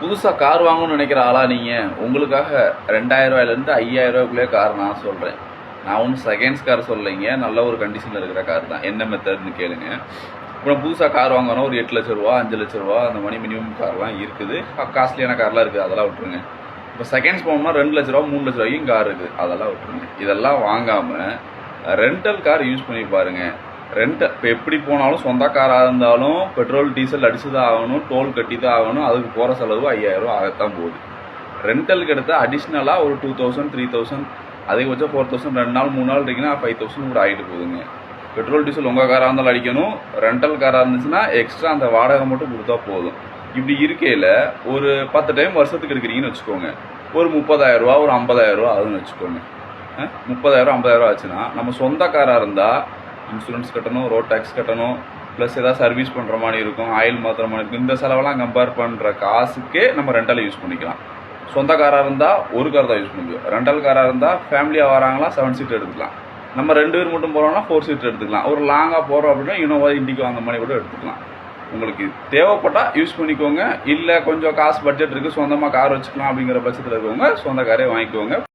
புதுசாக கார் வாங்கணும்னு நினைக்கிற ஆளா நீங்கள்? உங்களுக்காக 2000 ரூபாயிலேருந்து 5000 ரூபாய்க்குள்ளே கார் நான் சொல்கிறேன். நான் ஒன்றும் செகண்ட்ஸ் கார் சொல்லலைங்க, நல்ல ஒரு கண்டிஷனில் இருக்கிற கார் தான். என்ன மெத்தட்னு கேளுங்க. இப்போ புதுசாக கார் வாங்கணும், ஒரு 8 லட்ச ரூபா 5 லட்ச ரூபா அந்த மாதிரி மினிமம் கார்லாம் இருக்குது. காஸ்ட்லியான கார்லாம் இருக்குது, அதெல்லாம் விட்டுருங்க. இப்போ செகண்ட்ஸ் போகணும்னா 2 லட்ச ரூபா 3 லட்ச ரூபாய்க்கும் கார் இருக்குது, அதெல்லாம் விட்டுருங்க. இதெல்லாம் வாங்காமல் ரெண்டல் கார் யூஸ் பண்ணி பாருங்கள். இப்போ எப்படி போனாலும் சொந்த காராக இருந்தாலும் பெட்ரோல் டீசல் அடிச்சு தான் ஆகணும், டோல் கட்டி தான் ஆகணும். அதுக்கு போகிற செலவு 5000 ரூபா ஆகத்தான் போகுது. ரெண்டலுக்கு எடுத்தால் அடிஷ்னலாக ஒரு 2000 3000, அதிகபட்சம் 4000, 2 நாள் 3 நாள் இருக்குன்னா 5000 கூட ஆகிட்டு போகுதுங்க. பெட்ரோல் டீசல் உங்கள் காராக இருந்தாலும் அடிக்கணும், ரெண்டல் காராக இருந்துச்சுன்னா எக்ஸ்ட்ரா அந்த வாடகை மட்டும் கொடுத்தா போதும். இப்படி இருக்கையில் ஒரு 10 டைம் வருஷத்துக்கு எடுக்கிறீங்கன்னு வச்சுக்கோங்க, ஒரு 30,000 ரூபா ஒரு 50,000 ரூபா ஆகுதுன்னு வச்சுக்கோங்க. 30,000 50,000 ஆச்சுன்னா நம்ம சொந்த காராக இருந்தால் இன்சூரன்ஸ் கட்டணும், ரோட் டேக்ஸ் கட்டணும், ப்ளஸ் ஏதாவது சர்வீஸ் பண்ணுற மாதிரி இருக்கும், ஆயில் மாற்றுற மாதிரி இருக்கும். இந்த செலவெல்லாம் கம்பேர் பண்ணுற காசுக்கே நம்ம ரெண்டலை யூஸ் பண்ணிக்கலாம். சொந்த காராக இருந்தால் ஒரு கார் தான் யூஸ் பண்ணிக்கலாம். ரெண்டல் காராக இருந்தால் ஃபேமிலியாக வராங்களா 7 சீட் எடுத்துக்கலாம். நம்ம 2 பேர் மட்டும் போகிறோம்னா 4 சீட் எடுத்துக்கலாம். ஒரு லாங்காக போகிறோம் அப்படின்னா இனோவா இண்டிகோ அந்த மாதிரி கூட எடுத்துக்கலாம். உங்களுக்கு தேவைப்பட்டால் யூஸ் பண்ணிக்கோங்க. இல்லை கொஞ்சம் காசு பட்ஜெட் இருக்குது, சொந்தமாக கார் வச்சுக்கலாம் அப்படிங்கிற பட்சத்தில் இருக்கவங்க சொந்த காரே வாங்கிக்கோங்க.